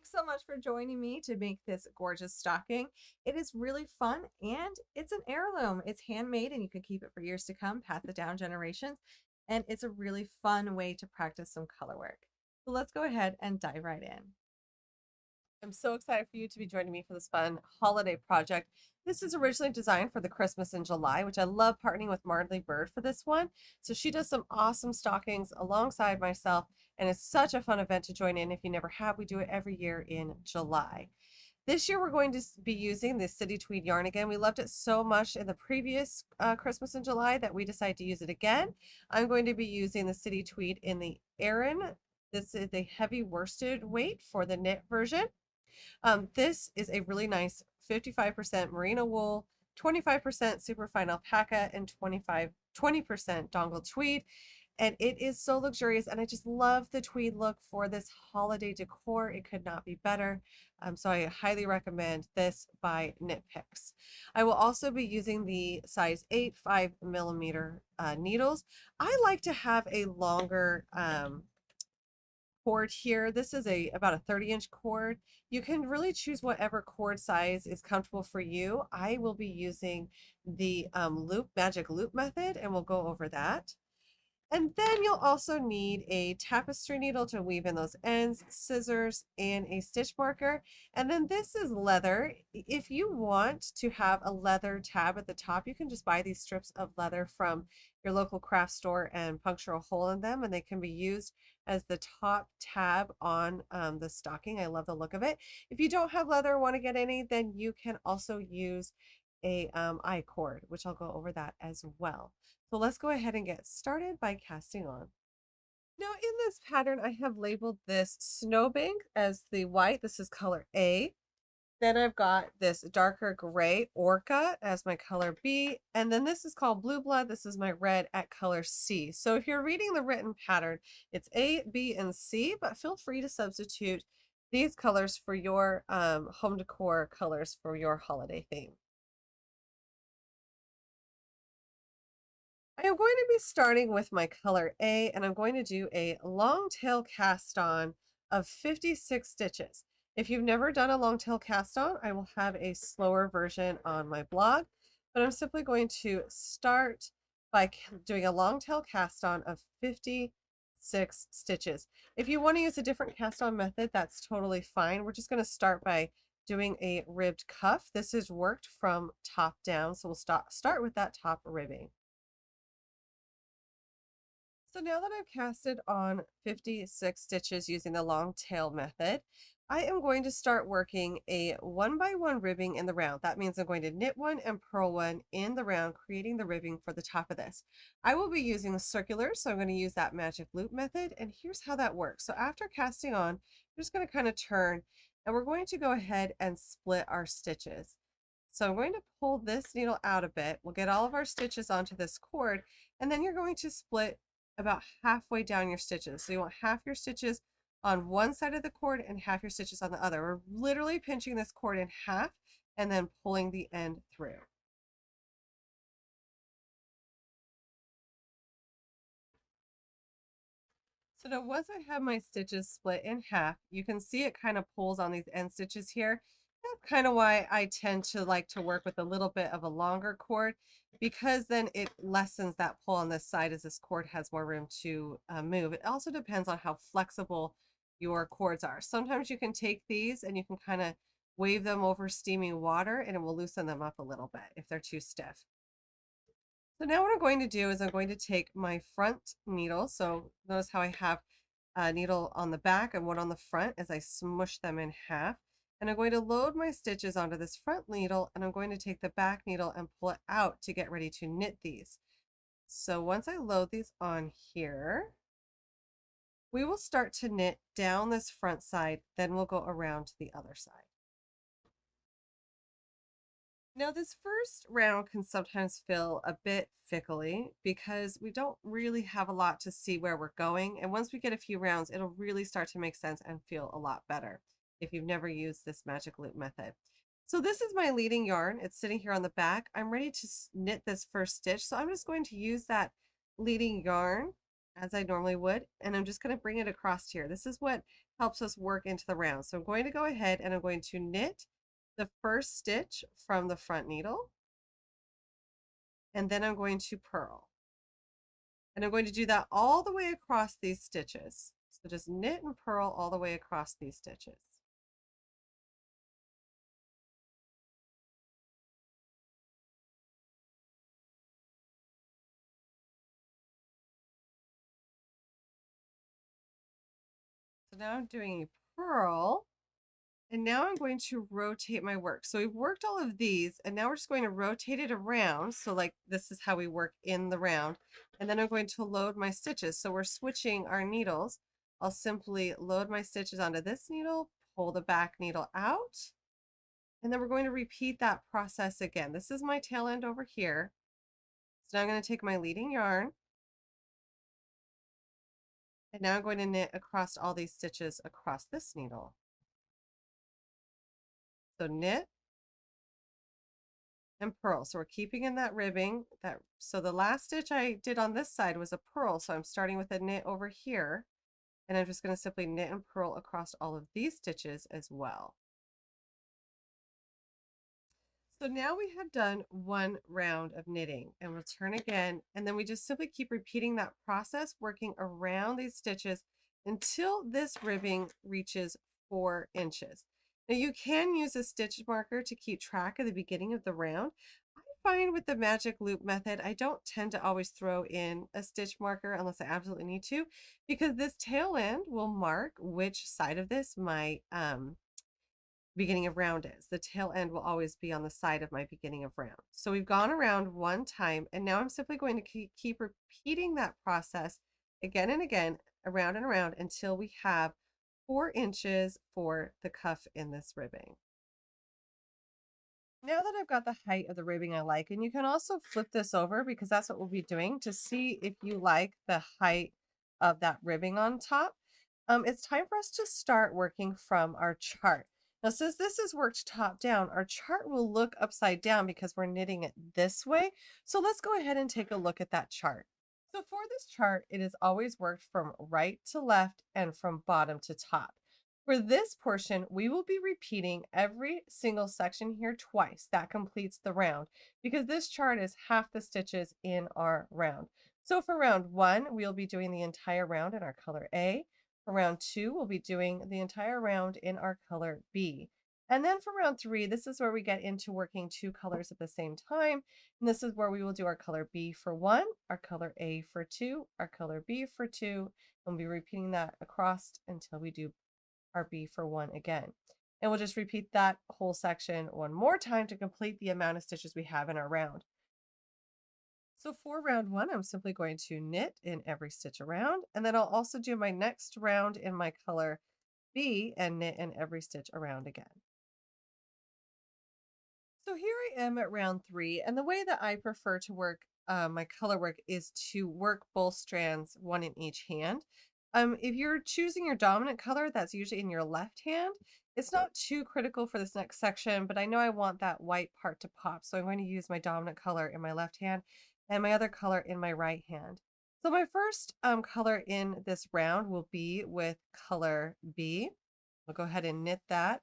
Thanks so much for joining me to make this gorgeous stocking. It is really fun and it's an heirloom. It's handmade and you can keep it for years to come, pass it down generations. And it's a really fun way to practice some color work. So let's go ahead and dive right in. I'm so excited for you to be joining me for this fun holiday project. This is originally designed for the Christmas in July, which I love partnering with Marley Bird for this one. So she does some awesome stockings alongside myself, and it's such a fun event to join in if you never have. We do it every year in July. This year, we're going to be using the City Tweed yarn again. We loved it so much in the previous Christmas in July that we decided to use it again. I'm going to be using the City Tweed in the Aran. This is a heavy worsted weight for the knit version. This is a really nice 55% merino wool, 25% superfine alpaca, and 20% dongle tweed. And it is so luxurious, and I just love the tweed look for this holiday decor. It could not be better. So I highly recommend this by Knit Picks. I will also be using the size 8 5mm needles. I like to have a longer cord here. This is about a 30-inch cord. You can really choose whatever cord size is comfortable for you. I will be using the magic loop method, and we'll go over that. And then you'll also need a tapestry needle to weave in those ends, scissors, and a stitch marker. And then this is leather. If you want to have a leather tab at the top, you can just buy these strips of leather from your local craft store and puncture a hole in them, and they can be used as the top tab on the stocking. I love the look of it. If you don't have leather or want to get any, then you can also use a I cord, which I'll go over that as well. So let's go ahead and get started by casting on. Now in this pattern, I have labeled this Snowbank as the white. This is color A. Then I've got this darker gray Orca as my color B. And then this is called Blue Blood. This is my red at color C. So if you're reading the written pattern, it's A, B, and C, but feel free to substitute these colors for your home decor colors for your holiday theme. I am going to be starting with my color A, and I'm going to do a long tail cast on of 56 stitches. If you've never done a long tail cast on, I will have a slower version on my blog, but I'm simply going to start by doing a long tail cast on of 56 stitches. If you want to use a different cast on method, that's totally fine. We're just going to start by doing a ribbed cuff. This is worked from top down, so we'll start with that top ribbing. So now that I've casted on 56 stitches using the long tail method, I am going to start working a 1 by 1 ribbing in the round. That means I'm going to knit one and purl one in the round, creating the ribbing for the top of this. I will be using circular, so I'm going to use that magic loop method, and here's how that works. So after casting on, I'm just going to kind of turn, and we're going to go ahead and split our stitches. So I'm going to pull this needle out a bit. We'll get all of our stitches onto this cord, and then you're going to split about halfway down your stitches. So you want half your stitches on one side of the cord and half your stitches on the other. We're literally pinching this cord in half and then pulling the end through. So now once I have my stitches split in half, you can see it kind of pulls on these end stitches here. That's kind of why I tend to like to work with a little bit of a longer cord, because then it lessens that pull on this side as this cord has more room to move. It also depends on how flexible your cords are. Sometimes you can take these and you can kind of wave them over steaming water and it will loosen them up a little bit if they're too stiff. So now what I'm going to do is I'm going to take my front needle. So notice how I have a needle on the back and one on the front as I smush them in half. And I'm going to load my stitches onto this front needle, and I'm going to take the back needle and pull it out to get ready to knit these. So once I load these on here, we will start to knit down this front side, then we'll go around to the other side. Now this first round can sometimes feel a bit fickly because we don't really have a lot to see where we're going. And once we get a few rounds, it'll really start to make sense and feel a lot better if you've never used this magic loop method. So this is my leading yarn. It's sitting here on the back. I'm ready to knit this first stitch. So I'm just going to use that leading yarn as I normally would, and I'm just going to bring it across here. This is what helps us work into the round. So I'm going to go ahead and I'm going to knit the first stitch from the front needle, and then I'm going to purl. And I'm going to do that all the way across these stitches. So just knit and purl all the way across these stitches. So now I'm doing a purl, and now I'm going to rotate my work. So we've worked all of these, and now we're just going to rotate it around. So like this is how we work in the round. And then I'm going to load my stitches. So we're switching our needles. I'll simply load my stitches onto this needle, pull the back needle out, and then we're going to repeat that process again. This is my tail end over here. So now I'm going to take my leading yarn, and now I'm going to knit across all these stitches across this needle. So knit and purl. So we're keeping in that ribbing. So the last stitch I did on this side was a purl. So I'm starting with a knit over here, and I'm just going to simply knit and purl across all of these stitches as well. So now we have done one round of knitting, and we'll turn again, and then we just simply keep repeating that process, working around these stitches until this ribbing reaches 4 inches. Now you can use a stitch marker to keep track of the beginning of the round. I find with the magic loop method, I don't tend to always throw in a stitch marker unless I absolutely need to, because this tail end will mark which side of this my beginning of round is. The tail end will always be on the side of my beginning of round. So we've gone around one time, and now I'm simply going to keep repeating that process again and again, around and around, until we have 4 inches for the cuff in this ribbing. Now that I've got the height of the ribbing I like, and you can also flip this over because that's what we'll be doing to see if you like the height of that ribbing on top. It's time for us to start working from our chart. Now, since this is worked top down, our chart will look upside down because we're knitting it this way. So let's go ahead and take a look at that chart. So for this chart, it is always worked from right to left and from bottom to top. For this portion, we will be repeating every single section here twice. That completes the round because this chart is half the stitches in our round. So for round 1, we'll be doing the entire round in our color A. For round 2, we'll be doing the entire round in our color B. And then for round 3, this is where we get into working 2 colors at the same time. And this is where we will do our color B for 1, our color A for 2, our color B for 2, and we'll be repeating that across until we do our B for 1 again. And we'll just repeat that whole section one more time to complete the amount of stitches we have in our round. So for round 1, I'm simply going to knit in every stitch around, and then I'll also do my next round in my color B and knit in every stitch around again. So here I am at round 3, and the way that I prefer to work my color work is to work both strands, one in each hand. If you're choosing your dominant color, that's usually in your left hand. It's not too critical for this next section, but I know I want that white part to pop, so I'm going to use my dominant color in my left hand and my other color in my right hand. So my first color in this round will be with color B. I'll go ahead and knit that.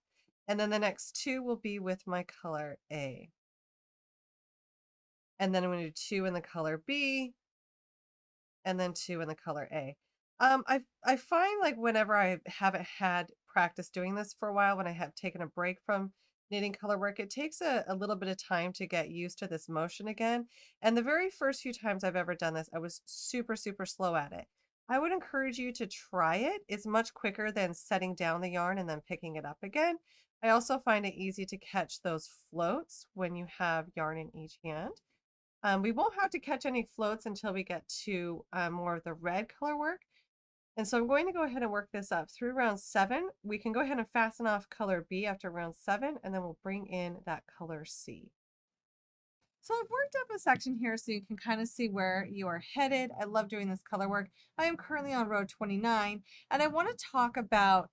And then the next 2 will be with my color A. And then I'm going to do 2 in the color B, and then 2 in the color A. I find like whenever I haven't had practice doing this for a while, when I have taken a break from knitting color work, it takes a little bit of time to get used to this motion again. And the very first few times I've ever done this, I was super, super slow at it. I would encourage you to try it. It's much quicker than setting down the yarn and then picking it up again. I also find it easy to catch those floats when you have yarn in each hand. We won't have to catch any floats until we get to more of the red color work. And so I'm going to go ahead and work this up through round 7. We can go ahead and fasten off color B after round 7, and then we'll bring in that color C. So I've worked up a section here so you can kind of see where you are headed. I love doing this color work. I am currently on row 29, and I want to talk about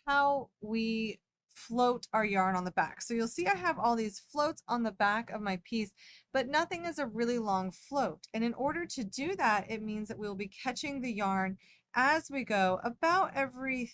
how we float our yarn on the back. So you'll see I have all these floats on the back of my piece, but nothing is a really long float. And in order to do that, it means that we'll be catching the yarn as we go about every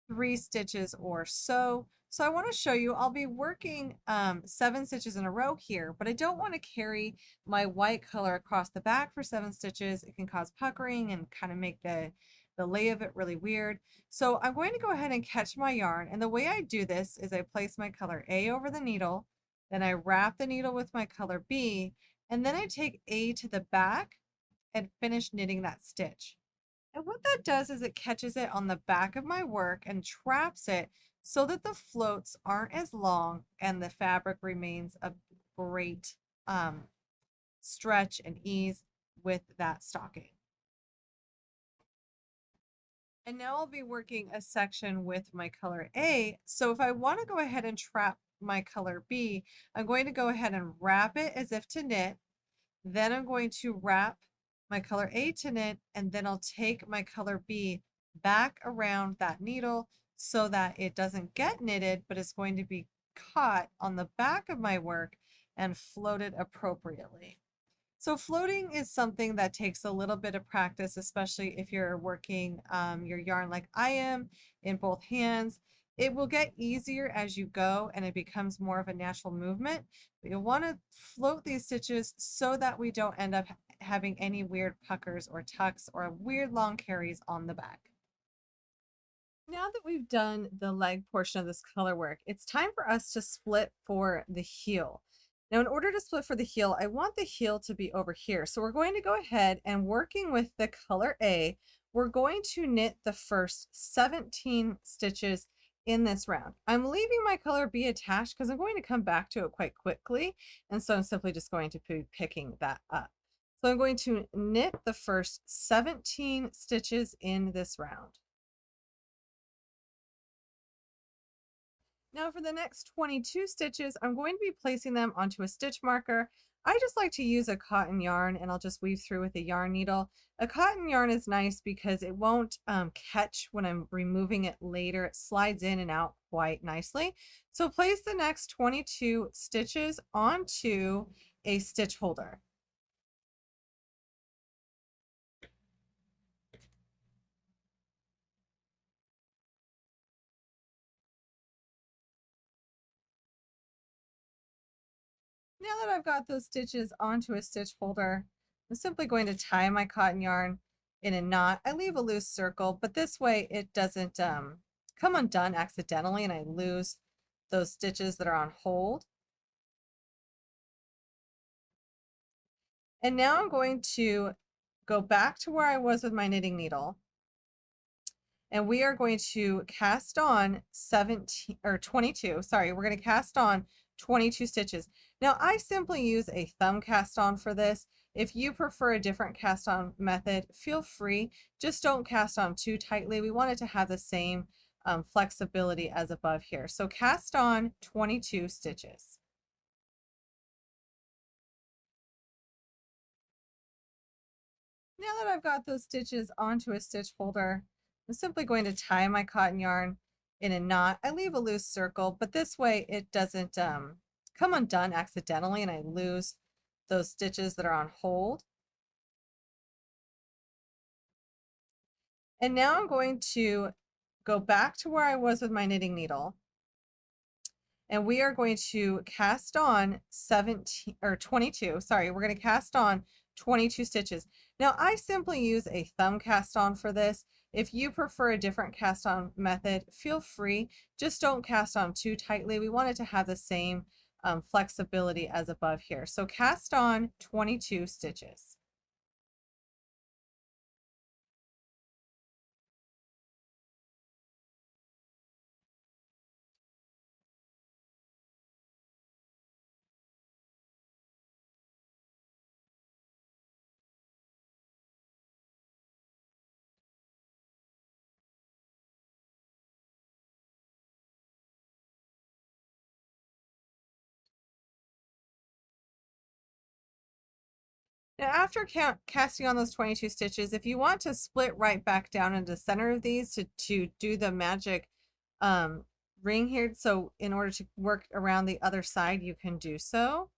3 stitches or so. So I want to show you, I'll be working 7 stitches in a row here, but I don't want to carry my white color across the back for 7 stitches. It can cause puckering and kind of make the lay of it really weird. So I'm going to go ahead and catch my yarn. And the way I do this is I place my color A over the needle, then I wrap the needle with my color B, and then I take A to the back and finish knitting that stitch. And what that does is it catches it on the back of my work and traps it so that the floats aren't as long and the fabric remains a great um, stretch and ease with that stocking. And now I'll be working a section with my color A. So if I want to go ahead and trap my color B, I'm going to go ahead and wrap it as if to knit. Then I'm going to wrap my color A to knit, and then I'll take my color B back around that needle so that it doesn't get knitted, but it's going to be caught on the back of my work and floated appropriately. So floating is something that takes a little bit of practice, especially if you're working your yarn like I am in both hands. It will get easier as you go and it becomes more of a natural movement. But you'll want to float these stitches so that we don't end up having any weird puckers or tucks or weird long carries on the back. Now that we've done the leg portion of this color work, it's time for us to split for the heel. Now, in order to split for the heel, I want the heel to be over here. So we're going to go ahead and working with the color A, we're going to knit the first 17 stitches in this round. I'm leaving my color B attached because I'm going to come back to it quite quickly. And so I'm simply just going to be picking that up. So I'm going to knit the first 17 stitches in this round. Now for the next 22 stitches, I'm going to be placing them onto a stitch marker. I just like to use a cotton yarn and I'll just weave through with a yarn needle. A cotton yarn is nice because it won't catch when I'm removing it later. It slides in and out quite nicely. So place the next 22 stitches onto a stitch holder. Now that I've got those stitches onto a stitch holder, I'm simply going to tie my cotton yarn in a knot. I leave a loose circle, but this way it doesn't come undone accidentally and I lose those stitches that are on hold. And now I'm going to go back to where I was with my knitting needle. And we are going to cast on 17 or 22, sorry, we're going to cast on 22 stitches. Now I simply use a thumb cast on for this. If you prefer a different cast on method, feel free. Just don't cast on too tightly. We want it to have the same flexibility as above here. So cast on 22 stitches. Now that I've got those stitches onto a stitch holder, I'm simply going to tie my cotton yarn in a knot. I leave a loose circle, but this way it doesn't come undone accidentally and I lose those stitches that are on hold. And now I'm going to go back to where I was with my knitting needle. And we are going to cast on 17 or 22, sorry, we're going to cast on 22 stitches. Now I simply use a thumb cast on for this. If you prefer a different cast on method, feel free. Just don't cast on too tightly. We want it to have the same flexibility as above here. So cast on 22 stitches. Now after casting on those 22 stitches, if you want to split right back down into the center of these to do the magic um, ring here, so in order to work around the other side, you can do so.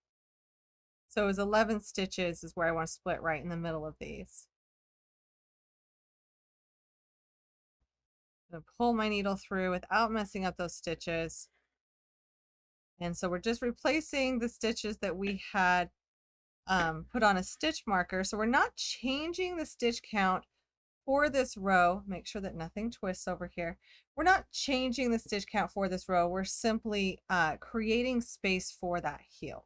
So it was 11 stitches is where I want to split right in the middle of these. I'm gonna pull my needle through without messing up those stitches. And so we're just replacing the stitches that we had put on a stitch marker. So we're not changing the stitch count for this row. Make sure that nothing twists over here. We're not changing the stitch count for this row. We're simply creating space for that heel.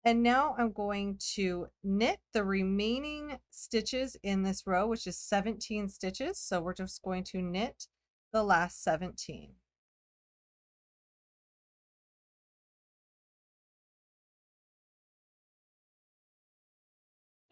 And now I'm going to knit the remaining stitches in this row, which is 17 stitches. So we're just going to knit the last 17.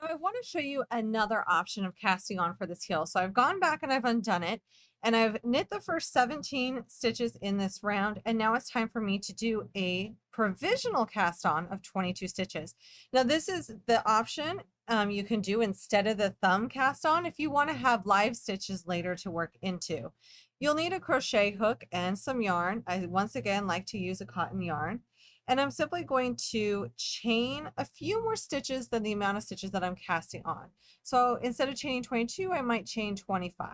Now I want to show you another option of casting on for this heel. So I've gone back and I've undone it and I've knit the first 17 stitches in this round. And now it's time for me to do a provisional cast on of 22 stitches. Now this is the option you can do instead of the thumb cast on if you want to have live stitches later to work into. You'll need a crochet hook and some yarn. I once again like to use a cotton yarn. And I'm simply going to chain a few more stitches than the amount of stitches that I'm casting on. So instead of chaining 22, I might chain 25.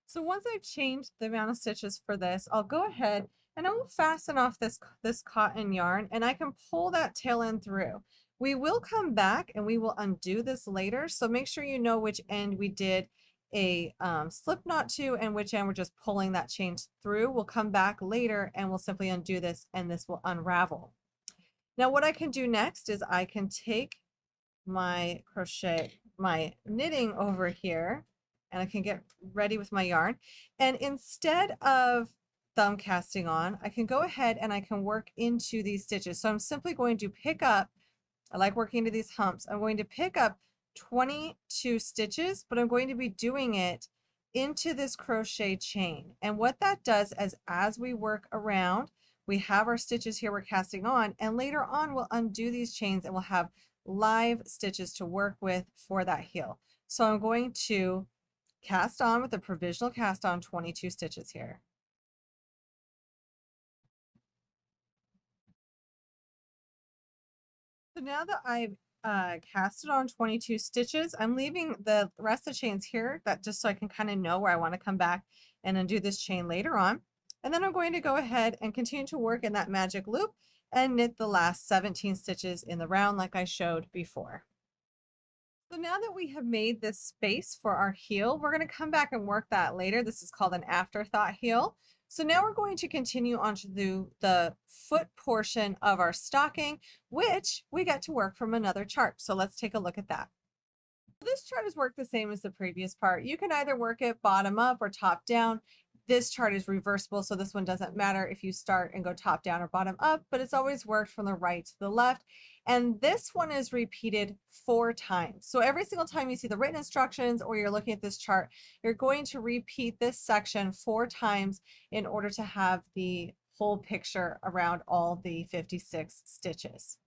So once I've chained the amount of stitches for this, I'll go ahead and I will fasten off this cotton yarn and I can pull that tail end through. We will come back and we will undo this later. So make sure you know which end we did a slip knot to and which end we're just pulling that chain through. We'll come back later and we'll simply undo this and this will unravel. Now what I can do next is I can take my knitting over here and I can get ready with my yarn. And instead of thumb casting on, I can go ahead and I can work into these stitches. So I'm simply going to pick up, I like working into these humps. I'm going to pick up 22 stitches, but I'm going to be doing it into this crochet chain. And what that does is as we work around, we have our stitches here we're casting on, and later on we'll undo these chains and we'll have live stitches to work with for that heel. So I'm going to cast on with a provisional cast on 22 stitches here. So now that I've casted on 22 stitches, I'm leaving the rest of the chains here that just so I can kind of know where I want to come back and undo this chain later on. And then I'm going to go ahead and continue to work in that magic loop and knit the last 17 stitches in the round like I showed before. So now that we have made this space for our heel, we're going to come back and work that later. This is called an afterthought heel. So now we're going to continue on to do the foot portion of our stocking, which we get to work from another chart. So let's take a look at that. This chart is worked the same as the previous part. You can either work it bottom up or top down. This chart is reversible, so this one doesn't matter if you start and go top down or bottom up, but it's always worked from the right to the left. And this one is repeated 4 times. So every single time you see the written instructions or you're looking at this chart, you're going to repeat this section 4 times in order to have the whole picture around all the 56 stitches.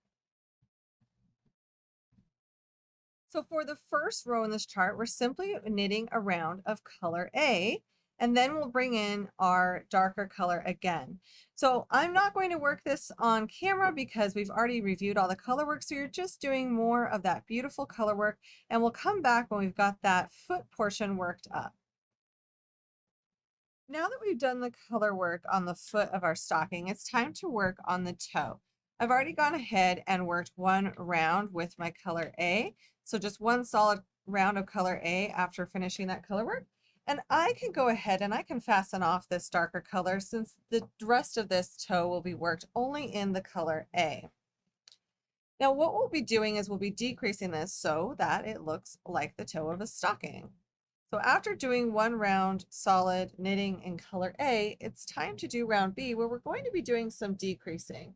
So for the first row in this chart, we're simply knitting a round of color A, and then we'll bring in our darker color again. So I'm not going to work this on camera because we've already reviewed all the color work. So you're just doing more of that beautiful color work, and we'll come back when we've got that foot portion worked up. Now that we've done the color work on the foot of our stocking, it's time to work on the toe. I've already gone ahead and worked one round with my color A. So just one solid round of color A after finishing that color work. And I can go ahead and I can fasten off this darker color since the rest of this toe will be worked only in the color A. Now what we'll be doing is we'll be decreasing this so that it looks like the toe of a stocking. So after doing one round solid knitting in color A, it's time to do round B where we're going to be doing some decreasing.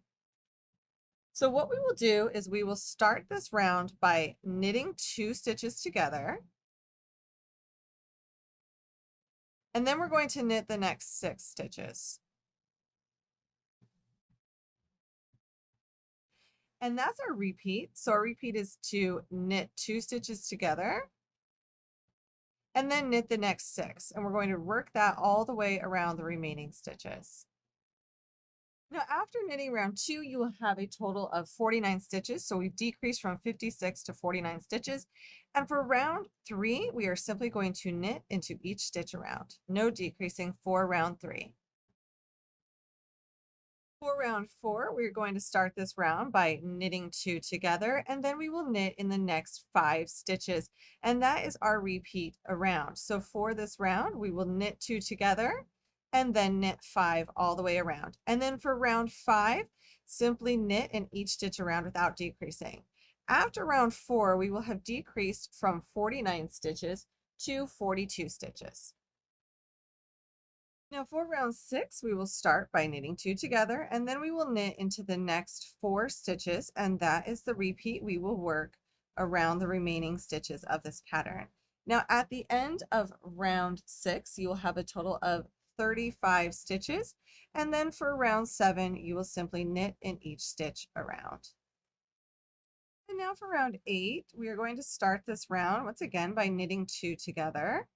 So what we will do is we will start this round by knitting 2 stitches together. And then we're going to knit the next 6 stitches. And that's our repeat. So our repeat is to knit 2 stitches together and then knit the next 6. And we're going to work that all the way around the remaining stitches. Now, after knitting round 2, you will have a total of 49 stitches. So we've decreased from 56 to 49 stitches. And for round 3, we are simply going to knit into each stitch around. No decreasing for round 3. For round 4, we're going to start this round by knitting 2 together, and then we will knit in the next 5 stitches, and that is our repeat around. So for this round, we will knit 2 together and then knit 5 all the way around. And then for round 5, simply knit in each stitch around without decreasing. After round 4, we will have decreased from 49 stitches to 42 stitches. Now for round 6, we will start by knitting 2 together, and then we will knit into the next 4 stitches, and that is the repeat we will work around the remaining stitches of this pattern. Now at the end of round 6, you will have a total of 35 stitches, and then for round 7, you will simply knit in each stitch around. And now for round 8, we are going to start this round once again by knitting 2 together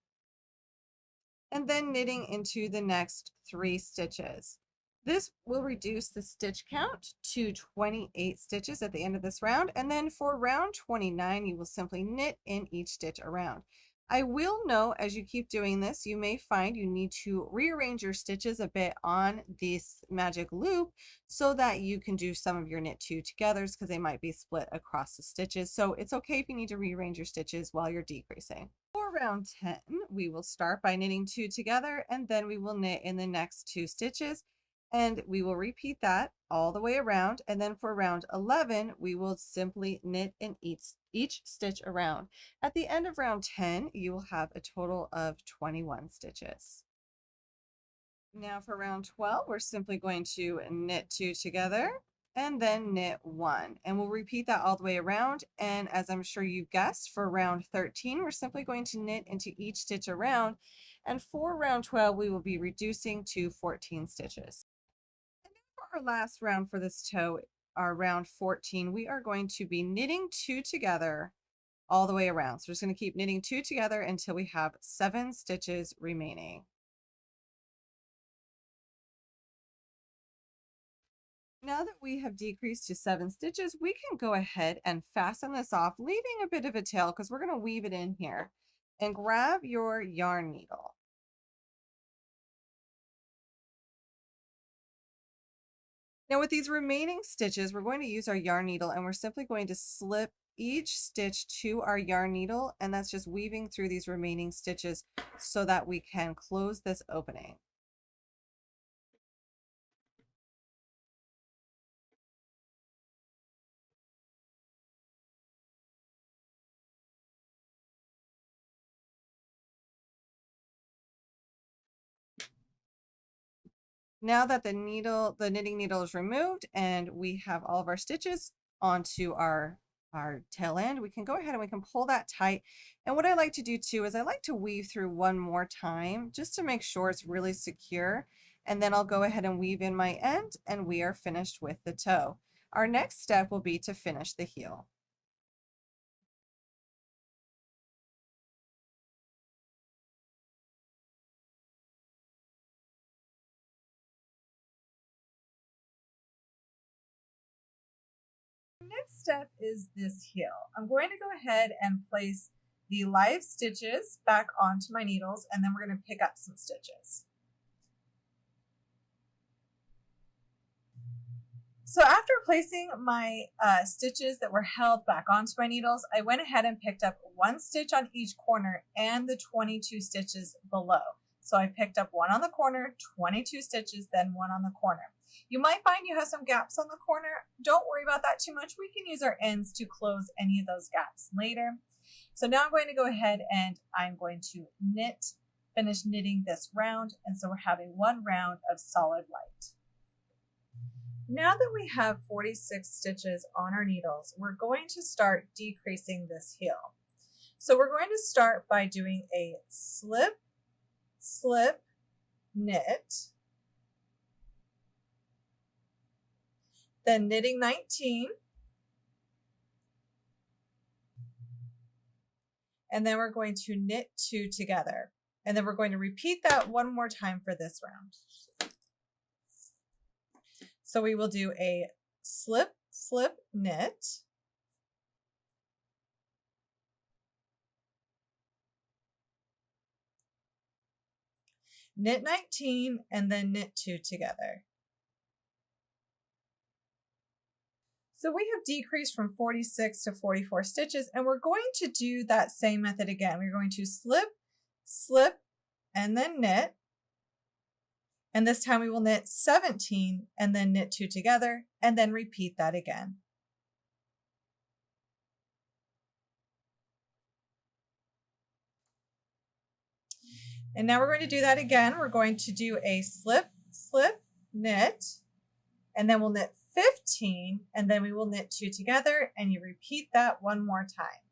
and then knitting into the next 3 stitches. This will reduce the stitch count to 28 stitches at the end of this round. And then for round 29, you will simply knit in each stitch around. I will note as you keep doing this, you may find you need to rearrange your stitches a bit on this magic loop so that you can do some of your knit 2 togethers because they might be split across the stitches. So it's okay if you need to rearrange your stitches while you're decreasing. For round 10, we will start by knitting 2 together, and then we will knit in the next 2 stitches, and we will repeat that all the way around. And then for round 11, we will simply knit in each stitch around. At the end of round 10, you will have a total of 21 stitches. Now for round 12, we're simply going to knit 2 together and then knit 1, and we'll repeat that all the way around. And as I'm sure you guessed, for round 13, we're simply going to knit into each stitch around, and for round 12, we will be reducing to 14 stitches. And then for our last round for this toe, our round 14, we are going to be knitting 2 together all the way around. So we're just going to keep knitting 2 together until we have 7 stitches remaining. Now that we have decreased to 7 stitches, we can go ahead and fasten this off, leaving a bit of a tail because we're going to weave it in here. And grab your yarn needle. Now with these remaining stitches, we're going to use our yarn needle, and we're simply going to slip each stitch to our yarn needle, and that's just weaving through these remaining stitches so that we can close this opening. Now that the knitting needle is removed and we have all of our stitches onto our tail end, we can go ahead and we can pull that tight. And what I like to do too is I like to weave through one more time just to make sure it's really secure. And then I'll go ahead and weave in my end, and we are finished with the toe. Our next step will be to finish the heel. Next step is this heel. I'm going to go ahead and place the live stitches back onto my needles, and then we're going to pick up some stitches. So after placing my stitches that were held back onto my needles, I went ahead and picked up 1 stitch on each corner and the 22 stitches below. So I picked up 1 on the corner, 22 stitches, then 1 on the corner. You might find you have some gaps on the corner. Don't worry about that too much. We can use our ends to close any of those gaps later. So now I'm going to go ahead and I'm going to finish knitting this round. And so we're having 1 round of solid white. Now that we have 46 stitches on our needles, we're going to start decreasing this heel. So we're going to start by doing a slip, slip, knit, then knitting 19, and then we're going to knit 2 together. And then we're going to repeat that 1 more time for this round. So we will do a slip, slip, knit, knit 19, and then knit 2 together. So we have decreased from 46 to 44 stitches, and we're going to do that same method again. We're going to slip, slip, and then knit. And this time we will knit 17 and then knit 2 together, and then repeat that again. And now we're going to do that again. We're going to do a slip, slip, knit, and then we'll knit 15, and then we will knit 2 together, and you repeat that one more time.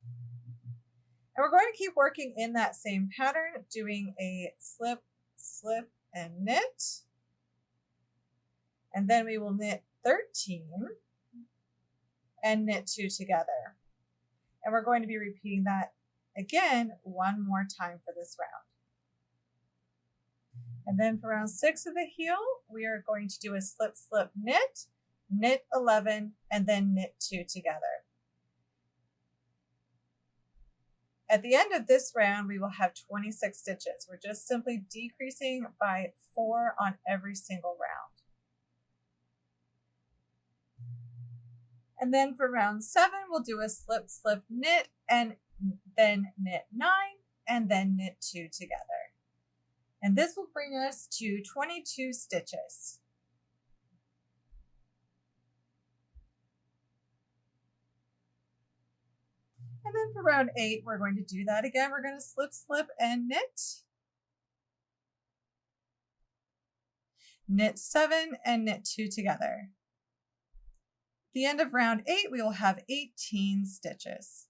And we're going to keep working in that same pattern, doing a slip, slip, and knit. And then we will knit 13 and knit 2 together. And we're going to be repeating that again one more time for this round. And then for round 6 of the heel, we are going to do a slip, slip, knit, knit 11, and then knit 2 together. At the end of this round, we will have 26 stitches. We're just simply decreasing by 4 on every single round. And then for round 7, we'll do a slip, slip, knit, and then knit 9, and then knit 2 together. And this will bring us to 22 stitches. And then for round 8, we're going to do that again. We're going to slip, slip, and knit. Knit 7 and knit 2 together. At the end of round 8, we will have 18 stitches.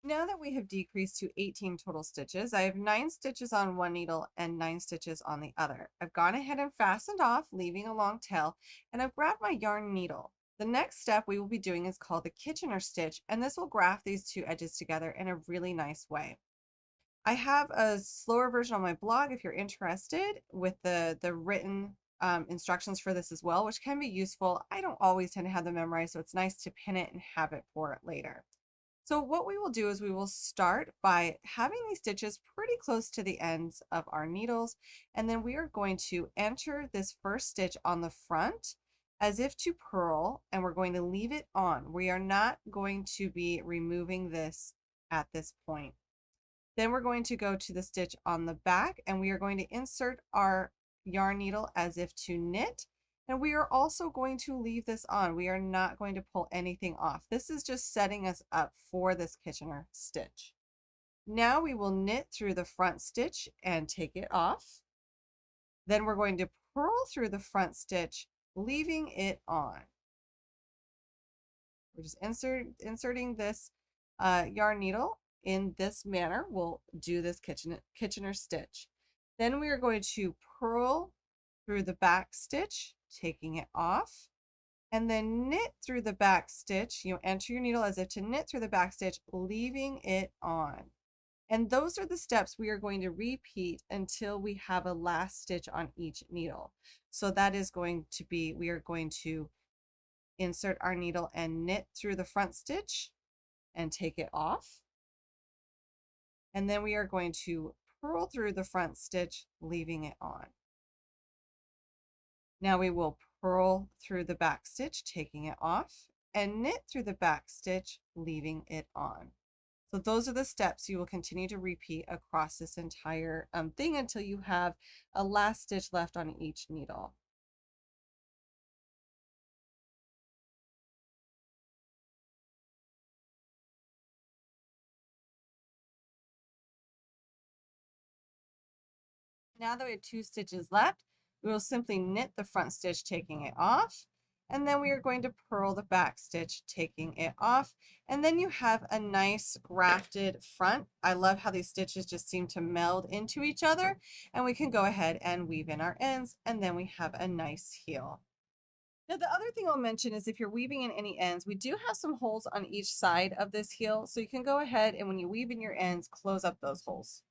Now that we have decreased to 18 total stitches, I have 9 stitches on one needle and 9 stitches on the other. I've gone ahead and fastened off, leaving a long tail, and I've grabbed my yarn needle. The next step we will be doing is called the Kitchener stitch, and this will graft these two edges together in a really nice way. I have a slower version on my blog if you're interested with the written instructions for this as well, which can be useful. I don't always tend to have them memorized, so it's nice to pin it and have it for it later. So what we will do is we will start by having these stitches pretty close to the ends of our needles, and then we are going to enter this first stitch on the front as if to purl, and we're going to leave it on. We are not going to be removing this at this point. Then we're going to go to the stitch on the back, and we are going to insert our yarn needle as if to knit. And we are also going to leave this on. We are not going to pull anything off. This is just setting us up for this Kitchener stitch. Now we will knit through the front stitch and take it off. Then we're going to purl through the front stitch, leaving it on. We're just inserting this yarn needle in this manner. We'll do this Kitchener stitch. Then we are going to purl through the back stitch, taking it off, and then knit through the back stitch. You enter your needle as if to knit through the back stitch, leaving it on. And those are the steps we are going to repeat until we have a last stitch on each needle. So that is going to be, we are going to insert our needle and knit through the front stitch and take it off. And then we are going to purl through the front stitch, leaving it on. Now we will purl through the back stitch, taking it off, and knit through the back stitch, leaving it on. So those are the steps you will continue to repeat across this entire thing until you have a last stitch left on each needle. Now that we have 2 stitches left, we will simply knit the front stitch, taking it off, and then we are going to purl the back stitch, taking it off, and then you have a nice grafted front. I love how these stitches just seem to meld into each other, and we can go ahead and weave in our ends, and then we have a nice heel. Now the other thing I'll mention is if you're weaving in any ends, we do have some holes on each side of this heel, so you can go ahead and when you weave in your ends, close up those holes.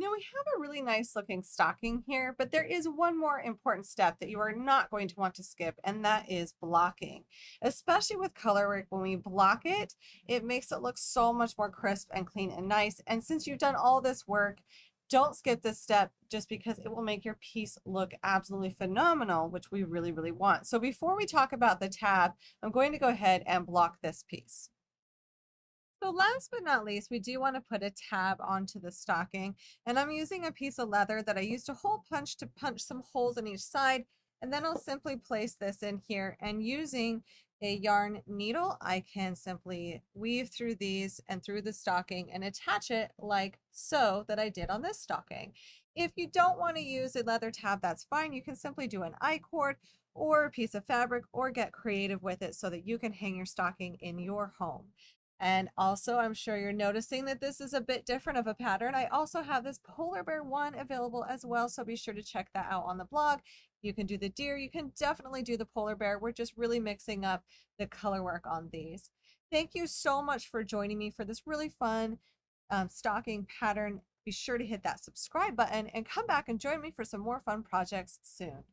Now we have a really nice looking stocking here, but there is one more important step that you are not going to want to skip, and that is blocking. Especially with color work, when we block it, it makes it look so much more crisp and clean and nice. And since you've done all this work, don't skip this step just because it will make your piece look absolutely phenomenal, which we really, really want. So before we talk about the tab, I'm going to go ahead and block this piece. So last but not least, we do want to put a tab onto the stocking. And I'm using a piece of leather that I used a hole punch to punch some holes in each side. And then I'll simply place this in here, and using a yarn needle, I can simply weave through these and through the stocking and attach it like so that I did on this stocking. If you don't want to use a leather tab, that's fine. You can simply do an I-cord or a piece of fabric, or get creative with it so that you can hang your stocking in your home. And also, I'm sure you're noticing that this is a bit different of a pattern. I also have this polar bear one available as well, so be sure to check that out on the blog. You can do the deer, you can definitely do the polar bear. We're just really mixing up the color work on these. Thank you so much for joining me for this really fun stocking pattern. Be sure to hit that subscribe button and come back and join me for some more fun projects soon.